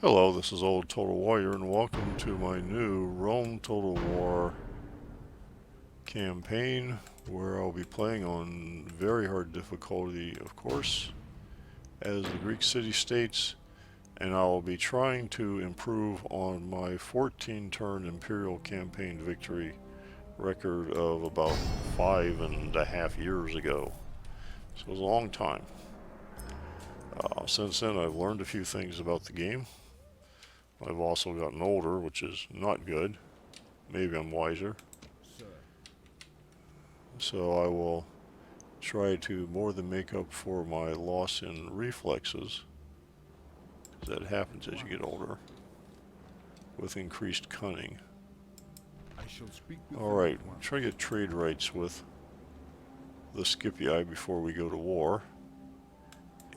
Hello, this is Old Total Warrior, and welcome to my new Rome Total War campaign, where I'll be playing on very hard difficulty, of course, as the Greek city-states, and I will be trying to improve on my 14-turn Imperial campaign victory record of about 5.5 years ago. So it was a long time. Since then, I've learned a few things about the game. I've also gotten older, which is not good. Maybe I'm wiser. So I will try to more than make up for my loss in reflexes, because that happens as you get older, with increased cunning. Alright, try to get trade rights with the Scipii before we go to war.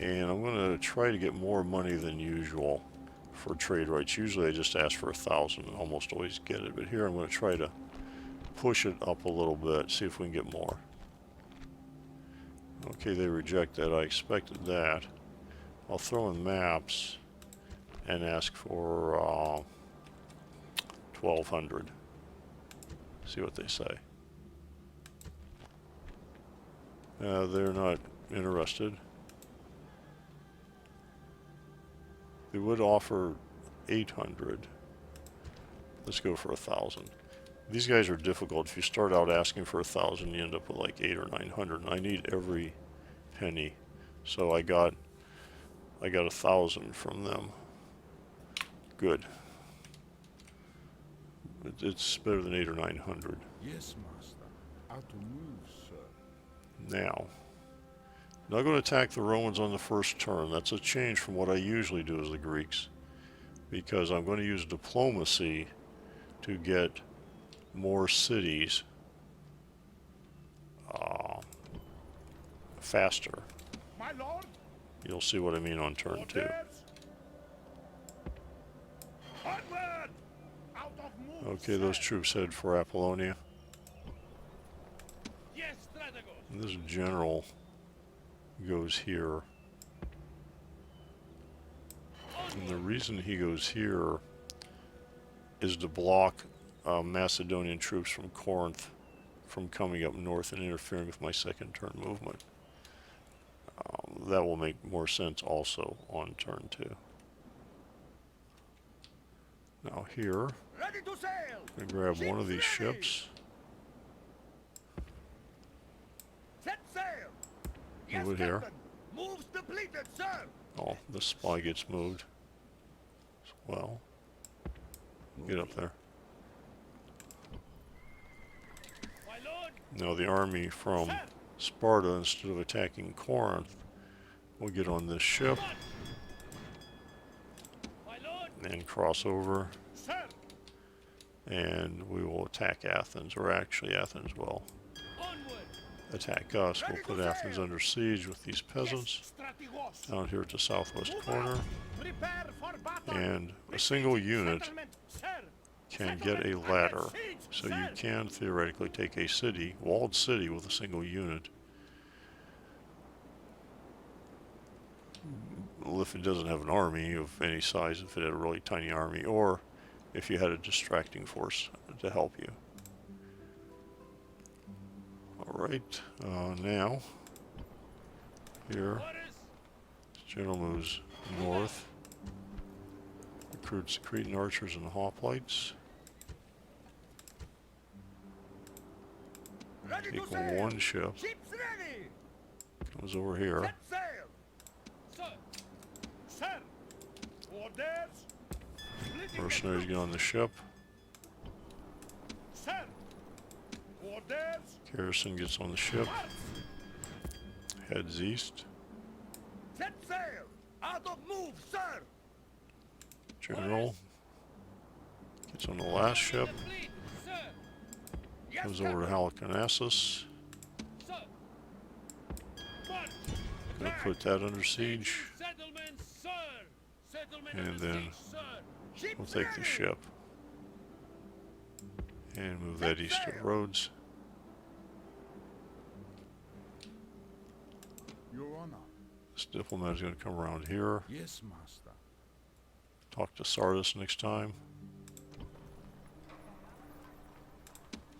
And I'm going to try to get more money than usual for trade rights. Usually I just ask for 1,000 and almost always get it, but here I'm going to try to push it up a little bit, see if we can get more. Okay, they reject that. I expected that. I'll throw in maps and ask for 1,200. See what they say. They're not interested. They would offer 800. Let's go for 1,000. These guys are difficult. If you start out asking for 1,000, you end up with like 800 or 900. And I need every penny, so I got 1,000 from them. Good. It's better than 800 or 900. Yes, master. How to move, sir. Now, not going to attack the Romans on the first turn. That's a change from what I usually do as the Greeks, because I'm going to use diplomacy to get more cities faster. My lord. You'll see what I mean on turn 2. Onward! Out of move, Okay, those troops head for Apollonia. Yes, strategos. And this general goes here. And the reason he goes here is to block Macedonian troops from Corinth from coming up north and interfering with my second turn movement. That will make more sense also on turn 2. Now here, Ready to sail. I'm going to grab one of these ships. Set sail. Move it here. Moves depleted, sir. Oh, the spy gets moved as well. Get up there. My lord. Now the army from Sparta, instead of attacking Corinth, will get on this ship and cross over, Sir. and we will attack Athens, or actually Athens will attack us. We'll put Athens under siege with these peasants down here at the southwest corner, and a single unit can get a ladder. So you can theoretically take a city, walled city, with a single unit. If it doesn't have an army of any size, if it had a really tiny army, or if you had a distracting force to help you. Alright, now, here, general moves north, recruits Cretan archers and hoplites. Take one ship, comes over here. Mercenaries get on the ship. Garrison gets on the ship. Heads east. Set sail. Out of move, sir. General gets on the last ship. Comes over to Halicarnassus. Gonna put that under siege. And then we'll take the ship and move that east to Rhodes. Your honor. This diplomat is going to come around here. Yes, master. Talk to Sardis next time.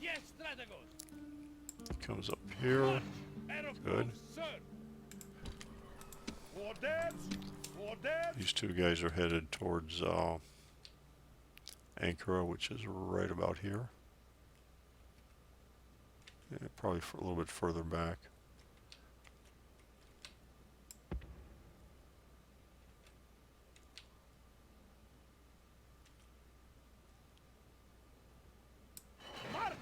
Yes, Strategos. Comes up here. Good. These two guys are headed towards Ankara, which is right about here. Yeah, probably a little bit further back. March!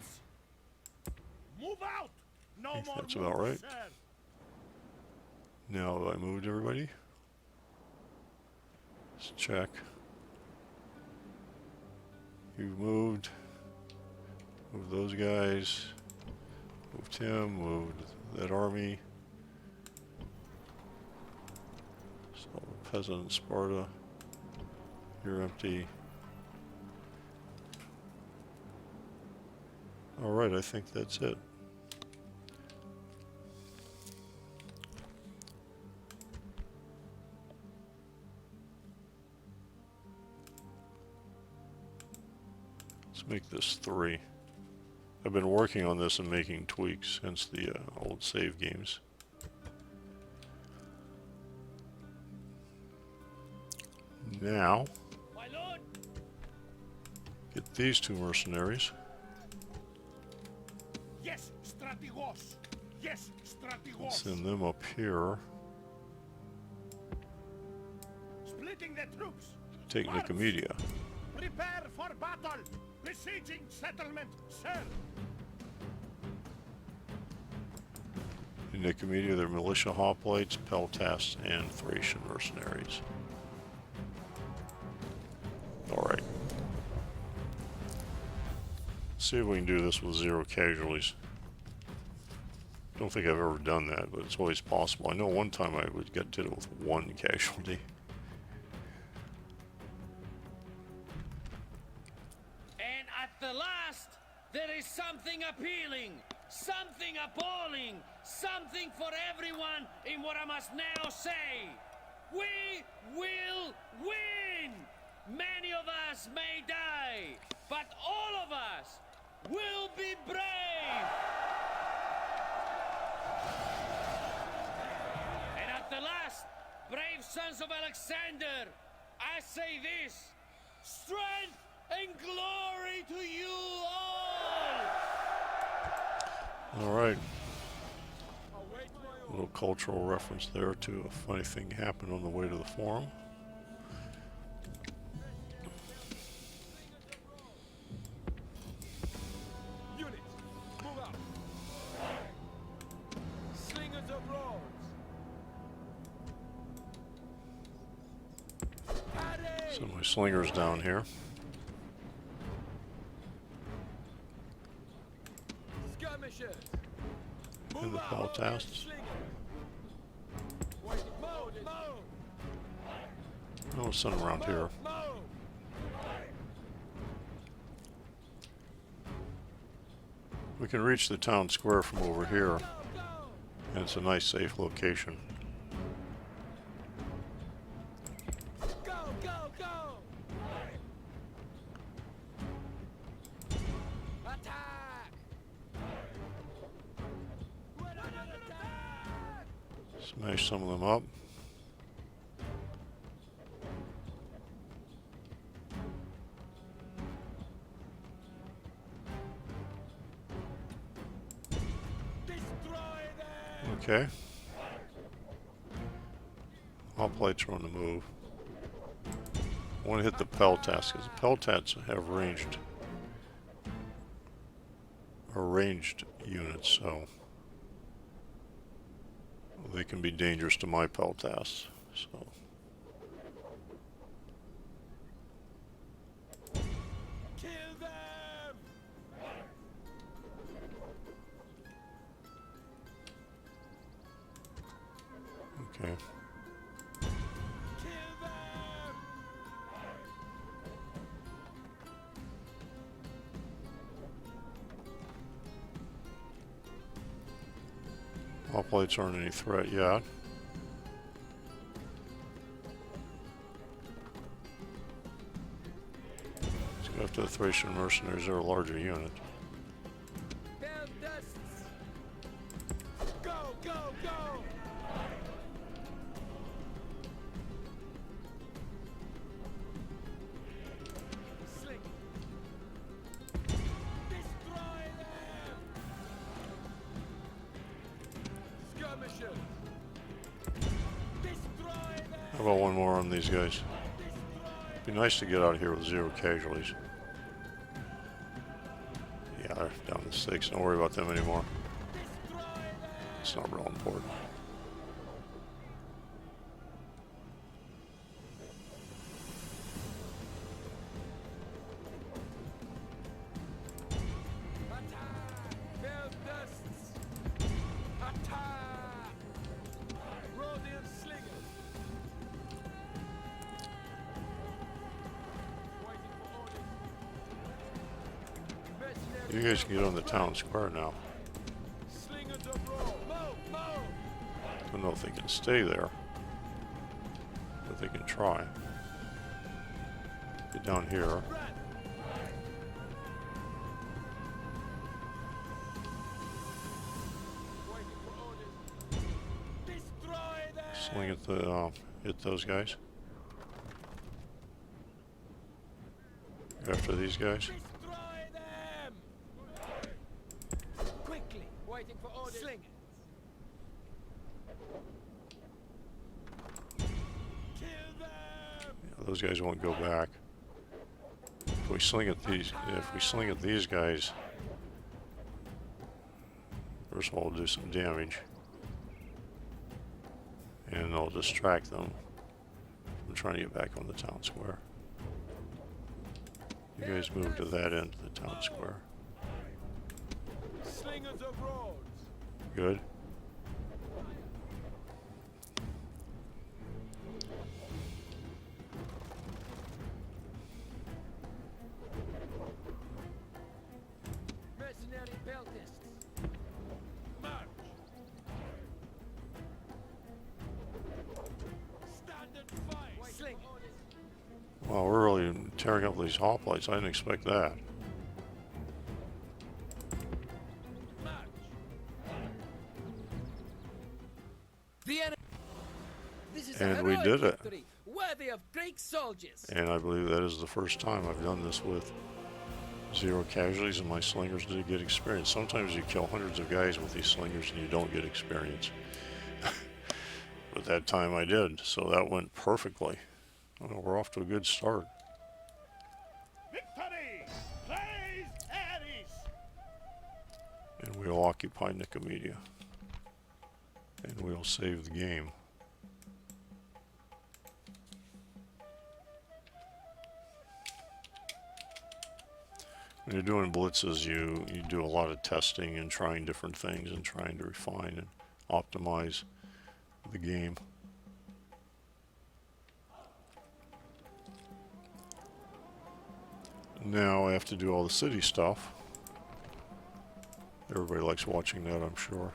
Move out! No I think more that's about moves, right. sir. Now have I moved everybody? Let's check. You've moved. Moved those guys. Moved him. Moved that army. So peasant in Sparta. You're empty. Alright, I think that's it. Let's make this 3. I've been working on this and making tweaks, hence the old save games. Now, My lord! get these 2 mercenaries. Yes, Strategos! Yes, Strategos! Send them up here. Splitting the troops! Take March! Nicomedia. Prepare for battle! Besieging settlement, sir! In Nicomedia, they're militia hoplites, peltasts, and Thracian mercenaries. Alright. See if we can do this with 0 casualties. Don't think I've ever done that, but it's always possible. I know one time I did it with 1 casualty. And at the last, there is something appealing, something appalling, something for everyone in what I must now say. We will win! Many of us may die, but all of us will be brave! And at the last, brave sons of Alexander, I say this: strength and glory to you all! Alright. A little cultural reference there to a funny thing happened on the way to the forum. Units, move out! Slingers of rolls! Send my slingers down here. Skirmishers! And the peltasts. Oh, send them around here. We can reach the town square from over here, and it's a nice safe location. Go, go, go! Attack! We're under attack! Smash some of them up. Destroy them! Okay. Hoplites are on the move. I want to hit the peltasts because the peltasts have ranged units, so they can be dangerous to my peltasts. So Kill them! okay. Kill them! Hoplites aren't any threat yet. After the Thracian mercenaries, they're a larger unit. Hell dusts. Go, go, go! Sling. Destroy them! Skirmishers. Destroy them! How about one more on these guys? Be nice to get out of here with 0 casualties. Yeah, they're down to 6. Don't worry about them anymore. It's not real important. Attack! Hell dusts. Attack! Rhodian slingers. Waiting for orders. Mercenaries. You guys can get on the town square now. Slingers of roll. Move, move. Don't know if they can stay there, but they can try. Get down here. Run. Waiting for orders. Destroy them. Sling at the hit those guys. After these guys. Destroy them. Quickly. Waiting for orders. Sling it. Kill them. Those guys won't go back. If we sling at these guys, first of all, we'll do some damage, and they'll distract them from trying to get back on the town square. You guys move to that end of the town square. Slingers of roads. Good. Mercenary peltists. March. Standard fire. Sling. Wow, we're really tearing up these hoplites. I didn't expect that. March. The enemy. This is And a we heroic did it. victory, worthy of Greek soldiers. And I believe that is the first time I've done this with 0 casualties, and my slingers did get experience. Sometimes you kill hundreds of guys with these slingers and you don't get experience. But that time I did, so that went perfectly. Well, we're off to a good start. Victory! Praise Ares! And we'll occupy Nicomedia. And we'll save the game. When you're doing blitzes, you do a lot of testing and trying different things and trying to refine and optimize the game. Now I have to do all the city stuff. Everybody likes watching that, I'm sure.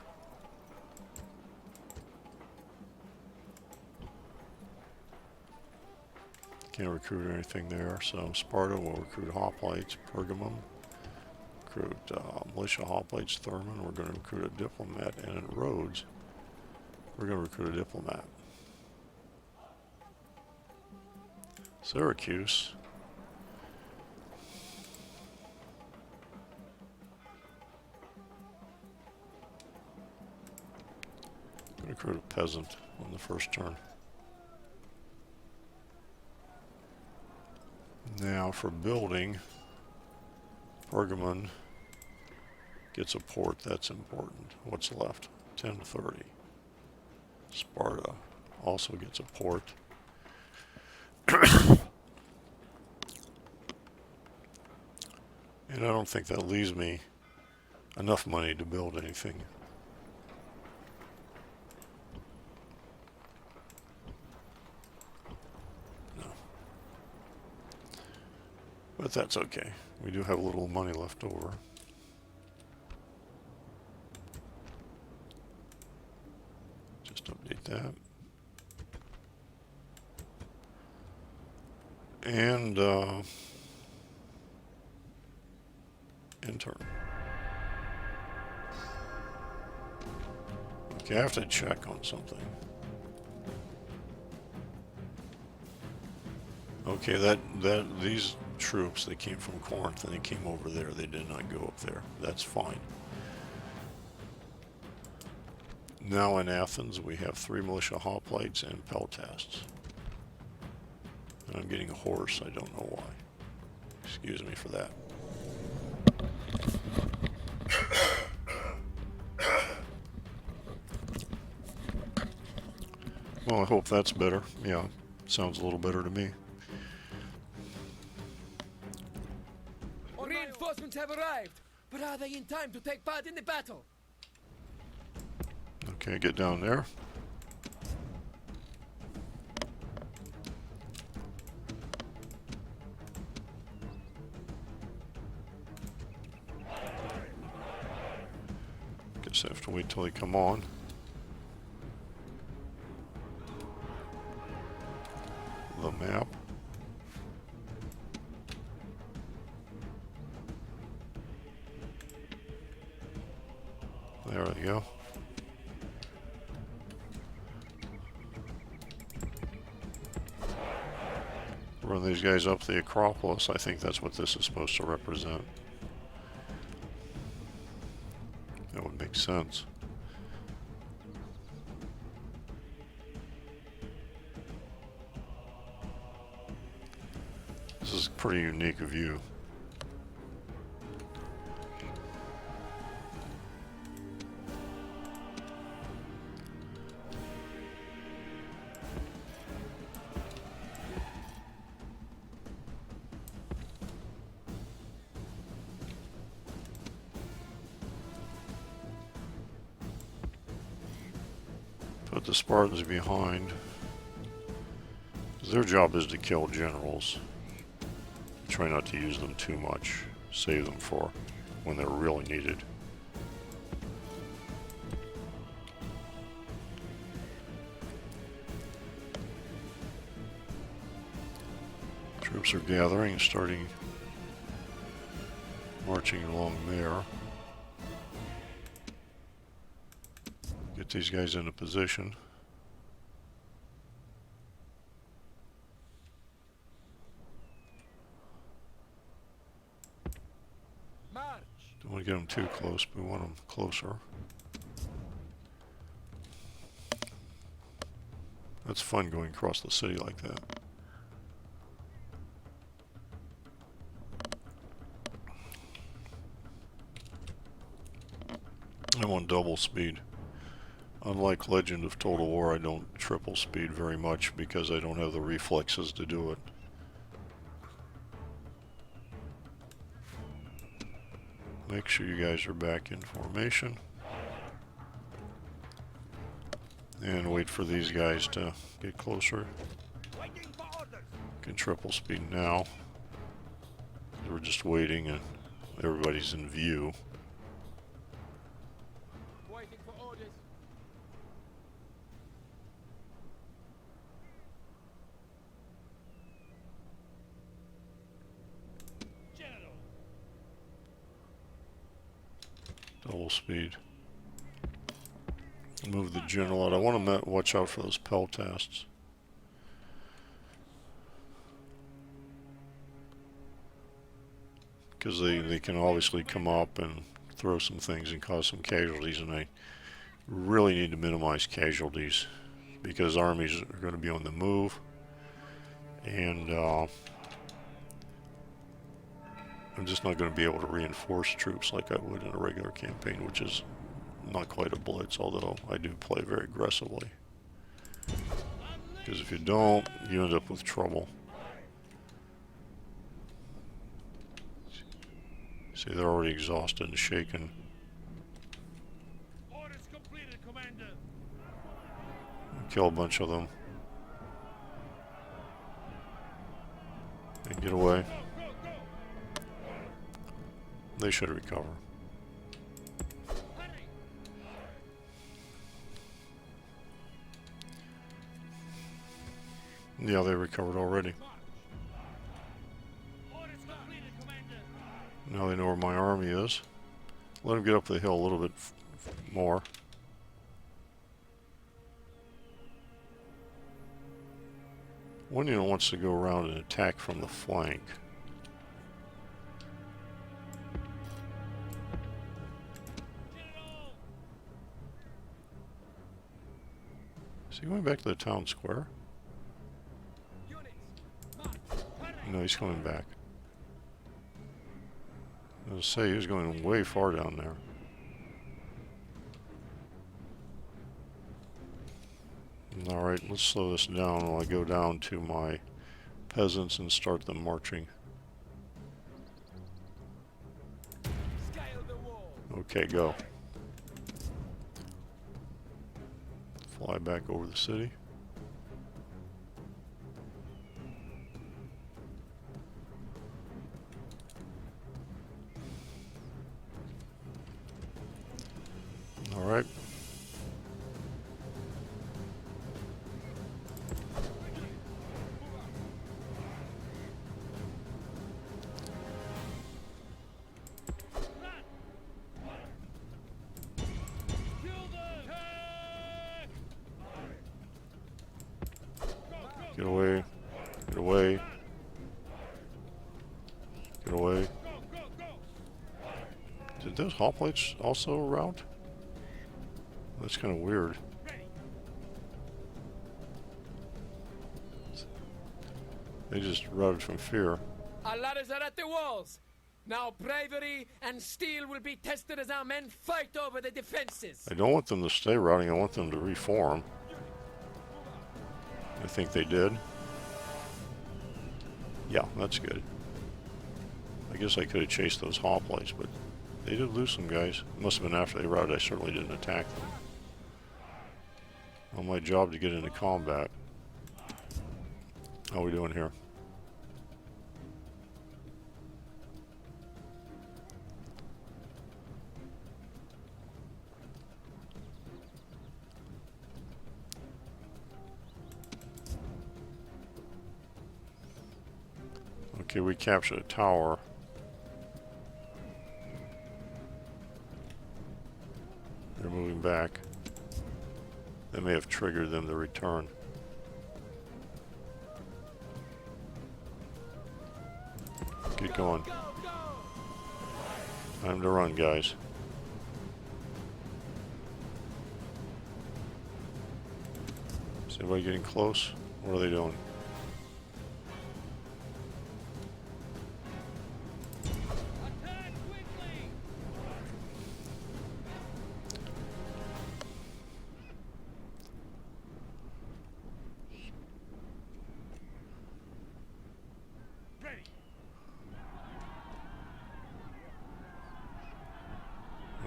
Can't recruit anything there, so Sparta will recruit hoplites, Pergamum, recruit militia hoplites, Thurman, we're going to recruit a diplomat, and at Rhodes, we're going to recruit a diplomat. Syracuse. Going to recruit a peasant on the first turn. Now for building, Pergamon gets a port, that's important. What's left? 1030. Sparta also gets a port. And I don't think that leaves me enough money to build anything. No. But that's okay. We do have a little money left over. Just update that. Enter. Okay, I have to check on something. Okay, these troops, they came from Corinth and they came over there. They did not go up there. That's fine. Now in Athens, we have 3 militia hoplites and peltasts. And I'm getting a horse. I don't know why. Excuse me for that. Well, I hope that's better. Yeah, sounds a little better to me. Reinforcements have arrived, but are they in time to take part in the battle? Okay, get down there. Guess I have to wait till they come on. The map. There we go. Run these guys up the Acropolis. I think that's what this is supposed to represent. That would make sense. This is a pretty unique view. Put the Spartans behind. Their job is to kill generals. Try not to use them too much. Save them for when they're really needed. Troops are gathering and starting marching along there. Get these guys into position. Don't want to get them too close, but we want them closer. That's fun going across the city like that. I want double speed. Unlike Legend of Total War, I don't triple speed very much because I don't have the reflexes to do it. Make sure you guys are back in formation. And wait for these guys to get closer. Can triple speed now. We're just waiting and everybody's in view. Waiting for orders. General. Double speed. Move the general out. I want to watch out for those peltasts. Because they can obviously come up and throw some things and cause some casualties, and I really need to minimize casualties because armies are going to be on the move, and I'm just not going to be able to reinforce troops like I would in a regular campaign, which is not quite a blitz, although I do play very aggressively. Because if you don't, you end up with trouble. See, they're already exhausted and shaken. Orders completed, Commander. Kill a bunch of them. And get away. They should recover. Hurry. Yeah, they recovered already. Orders completed, Commander. Now they know where my army is. Let them get up the hill a little bit more. One unit wants to go around and attack from the flank. Is he going back to the town square? No, he's coming back. I was say he was going way far down there. Alright, let's slow this down while I go down to my peasants and start them marching. Okay, go. Fly back over the city. Alright. Get away. Get away. Get away. Did those hoplites also rout? That's kind of weird. They just routed from fear. Our ladders are at the walls. Now bravery and steel will be tested as our men fight over the defenses. I don't want them to stay routing, I want them to reform. I think they did. Yeah, that's good. I guess I could have chased those hoplites, but they did lose some guys. It must have been after they routed. I certainly didn't attack them. On my job to get into combat. How are we doing here? Okay, we captured a tower. They're moving back. That may have triggered them to return. Get going. Time to run, guys. Is anybody getting close? What are they doing?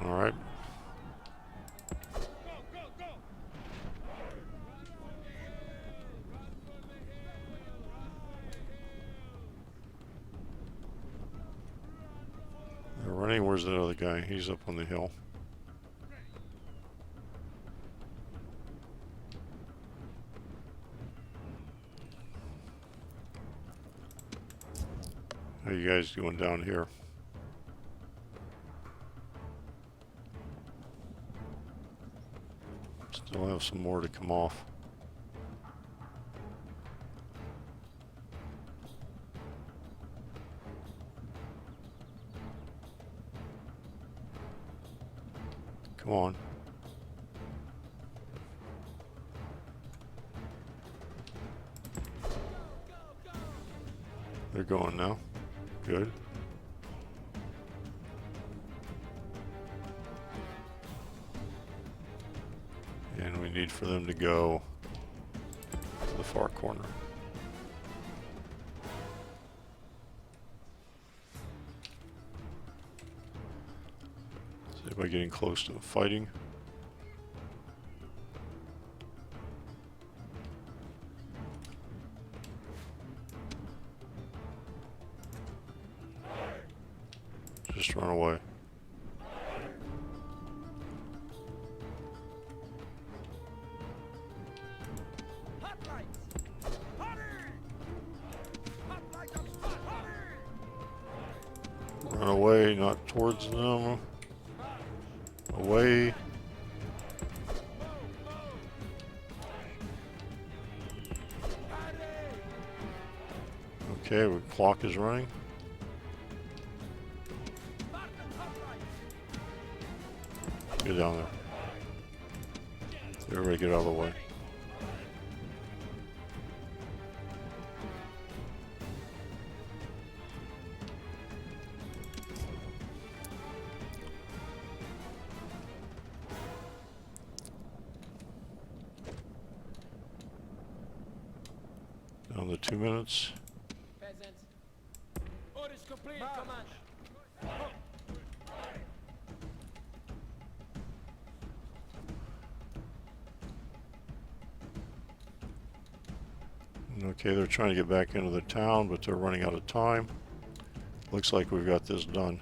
Alright. They're running. Where's the other guy? He's up on the hill. How you guys doing down here? Still have some more to come off. Come on. They're going now. Good. And we need for them to go to the far corner. Is anybody getting close to fighting? Just run away. Run away, not towards them. Away. Okay, the clock is running. Get down there. Everybody get out of the way. Down to 2 minutes. Peasants. Orders complete, command. Okay, they're trying to get back into the town, but they're running out of time. Looks like we've got this done.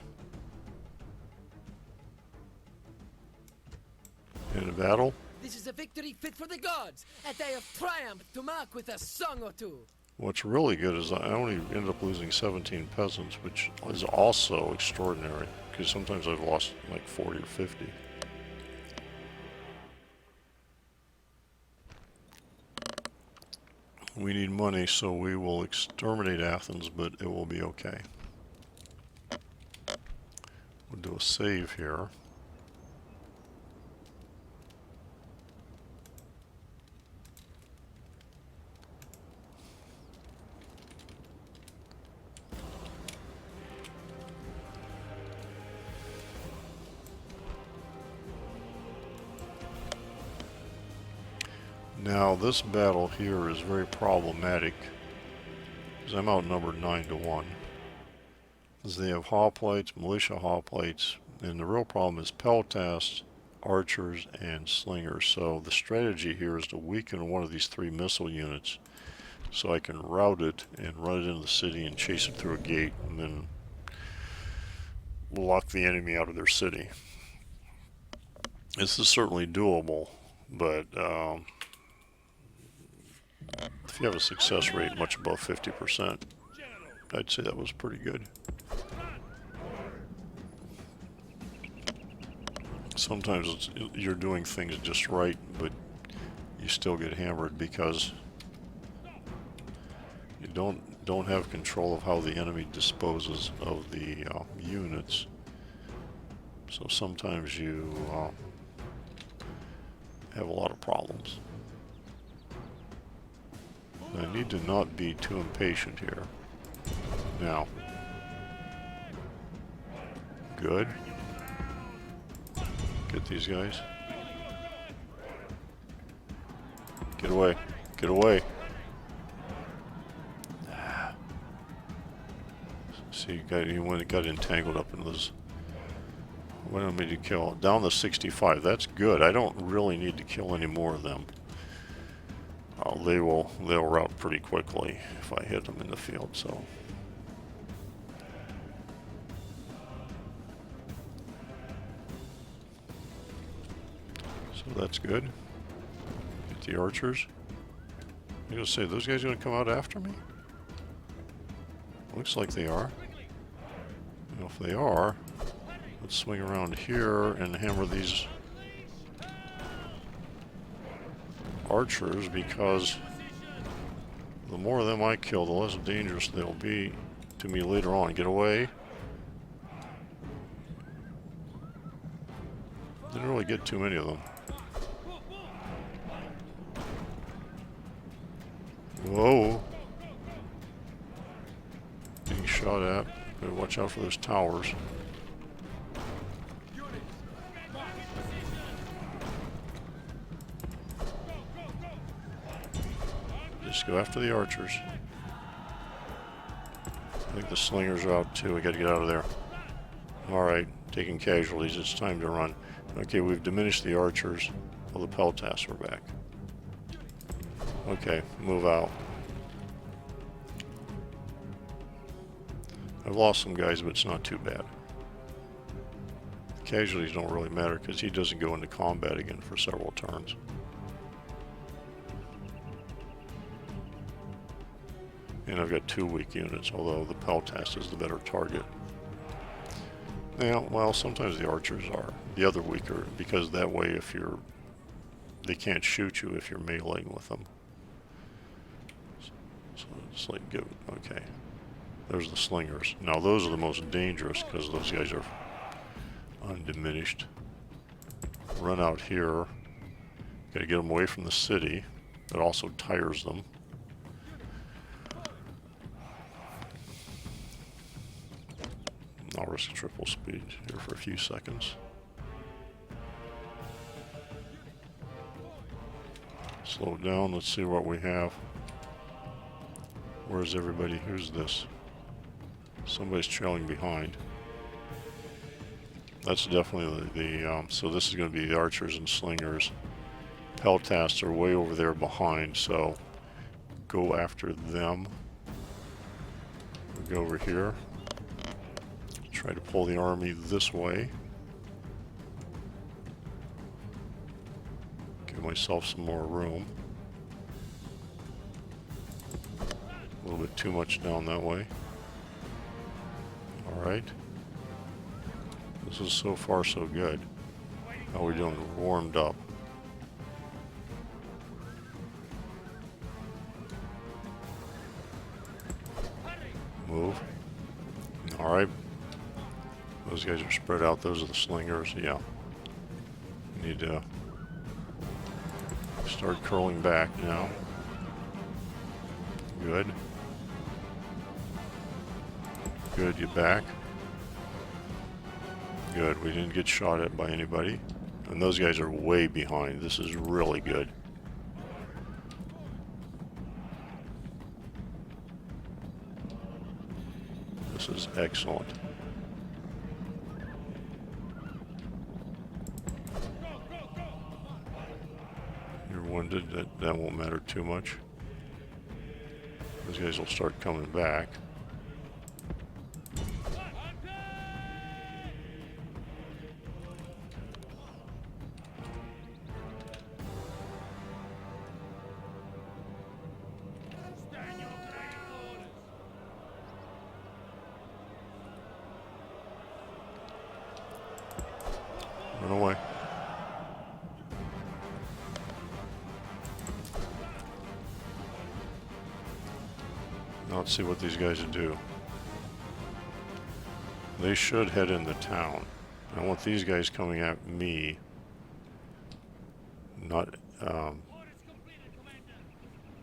In a battle. This is a victory fit for the gods, a day of triumph to mark with a song or two. What's really good is I only ended up losing 17 peasants, which is also extraordinary, because sometimes I've lost like 40 or 50. We need money, so we will exterminate Athens, but it will be okay. We'll do a save here. Now this battle here is very problematic because I'm outnumbered 9-1. As they have hoplites, militia hoplites, and the real problem is peltasts, archers, and slingers. So the strategy here is to weaken one of these 3 missile units so I can rout it and run it into the city and chase it through a gate and then lock the enemy out of their city. This is certainly doable, but if you have a success rate much above 50%, I'd say that was pretty good. Sometimes you're doing things just right, but you still get hammered because you don't have control of how the enemy disposes of the units. So sometimes you have a lot of problems. I need to not be too impatient here. Now. Good. Get these guys. Get away. Get away. See, you got entangled up in this. What do I need to kill? Down to 65. That's good. I don't really need to kill any more of them. They'll rout pretty quickly if I hit them in the field, so. So that's good. Get the archers. I'm gonna say, those guys gonna come out after me? Looks like they are. Well, if they are, let's swing around here and hammer these archers, because the more of them I kill, the less dangerous they'll be to me later on. Get away. Didn't really get too many of them. Whoa. Being shot at. Better watch out for those towers. Just go after the archers. I think the slingers are out too. We gotta get out of there. Alright, taking casualties. It's time to run. Okay, we've diminished the archers. Well, the peltasts are back. Okay, move out. I've lost some guys, but it's not too bad. Casualties don't really matter because he doesn't go into combat again for several turns. And I've got 2 weak units, although the peltast is the better target. Yeah, well, sometimes the archers are. The other weaker, because that way if you're... they can't shoot you if you're meleeing with them. So it's like, go, okay. There's the slingers. Now those are the most dangerous because those guys are undiminished. Run out here. Gotta get them away from the city. It also tires them. I'll risk triple speed here for a few seconds. Slow it down. Let's see what we have. Where's everybody? Who's this? Somebody's trailing behind. That's definitely the so this is going to be the archers and slingers. Peltasts are way over there behind, so go after them. We'll go over here. Try to pull the army this way. Give myself some more room. A little bit too much down that way. Alright. This is so far so good. How are we doing? Warmed up. Move. Alright. Those guys are spread out. Those are the slingers. Yeah. Need to start curling back now. Good. Good, you back. Good, we didn't get shot at by anybody. And those guys are way behind. This is really good. This is excellent. You're wounded, that won't matter too much. Those guys will start coming back. Run away. Now let's see what these guys do. They should head into town. I want these guys coming at me. Not,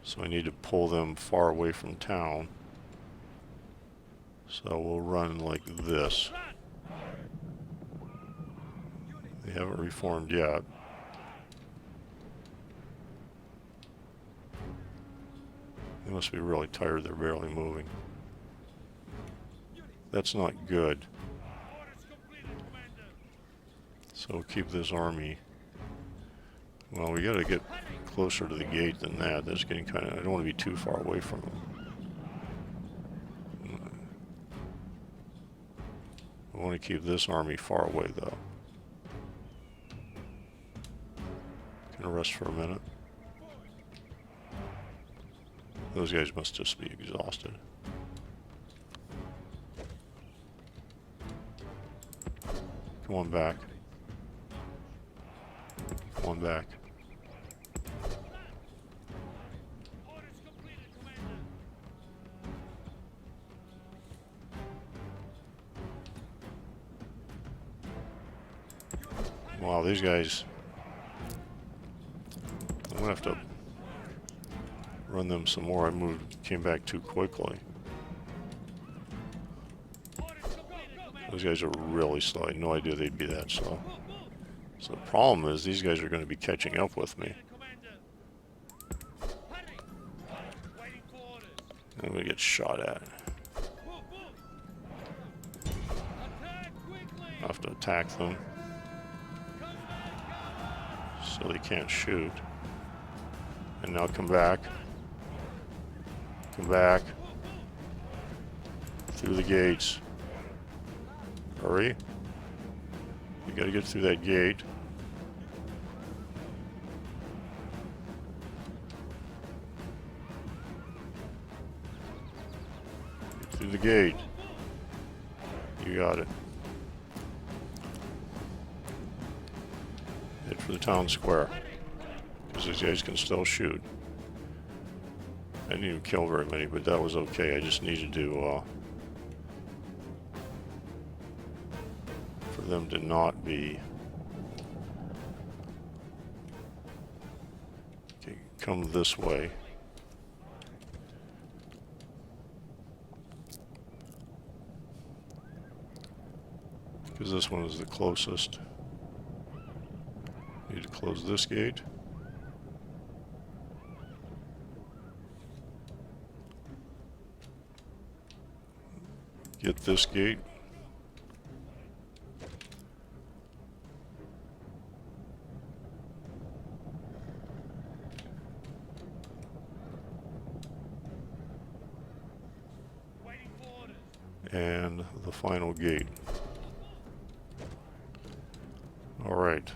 so I need to pull them far away from town. So we'll run like this. They haven't reformed yet. They must be really tired, they're barely moving. That's not good. So keep this army. Well, we gotta get closer to the gate than that. That's getting kind of, I don't want to be too far away from them. I want to keep this army far away though. Gonna rest for a minute. Those guys must just be exhausted. Come on back. Come on back. Wow, these guys... I'm gonna have to run them some more. Came back too quickly. Those guys are really slow. I had no idea they'd be that slow. So the problem is these guys are going to be catching up with me. I'm going to get shot at. I have to attack them so they can't shoot. And now come back. Come back. Through the gates. Hurry. You gotta get through that gate. Get through the gate. You got it. for the town square. Because these guys can still shoot. I didn't even kill very many, but that was okay. I just needed to, for them to not be... Okay, come this way. Because this one is the closest. Need to close this gate. Get this gate. And the final gate. All right.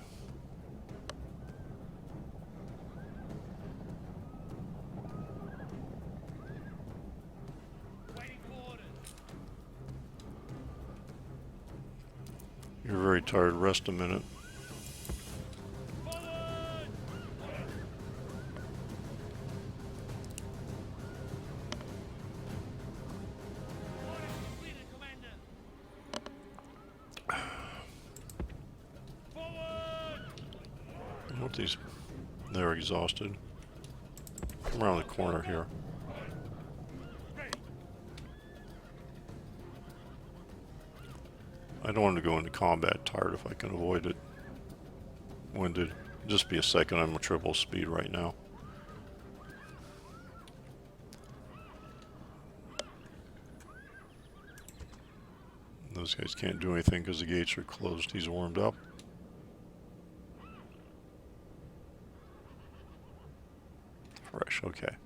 You're very tired. Rest a minute. What these? They're exhausted. Come around the corner here. I don't want to go into combat tired if I can avoid it. Winded. Just be a second, I'm a triple speed right now. Those guys can't do anything because the gates are closed. He's warmed up. Fresh, okay.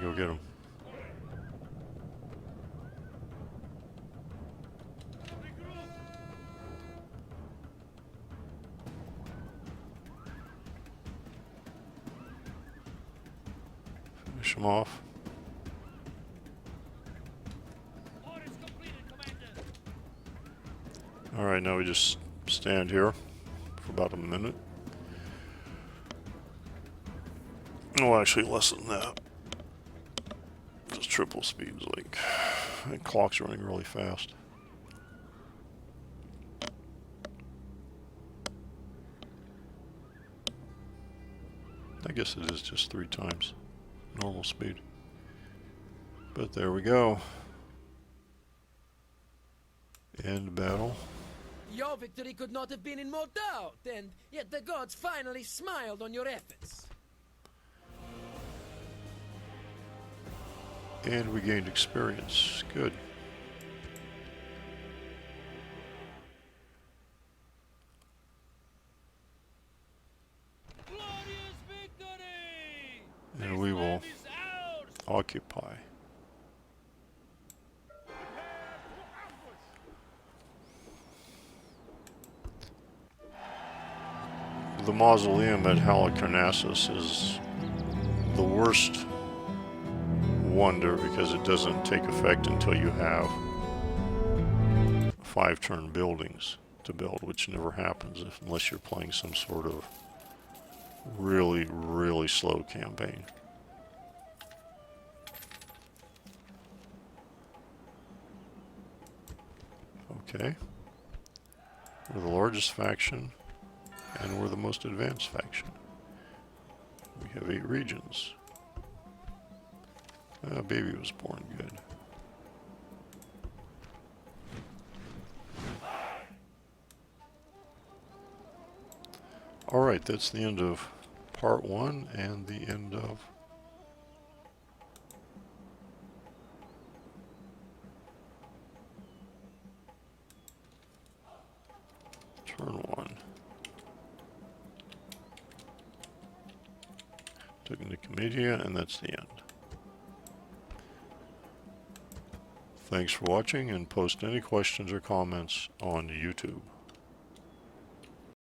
Go get him. Finish him off. Alright, now we just stand here for about a minute. Oh, actually less than that. Triple speeds, like, the clock's running really fast. I guess it is just 3 times normal speed. But there we go. End battle. Your victory could not have been in more doubt, and yet the gods finally smiled on your efforts. And we gained experience. Good. And we will occupy. The mausoleum at Halicarnassus is the worst wonder because it doesn't take effect until you have 5-turn buildings to build, which never happens unless you're playing some sort of really, really slow campaign. Okay. We're the largest faction, and we're the most advanced faction. We have 8 regions. Baby was born good. Alright, that's the end of part 1 and the end of turn 1. Took Nicomedia, and that's the end. Thanks for watching, and post any questions or comments on YouTube.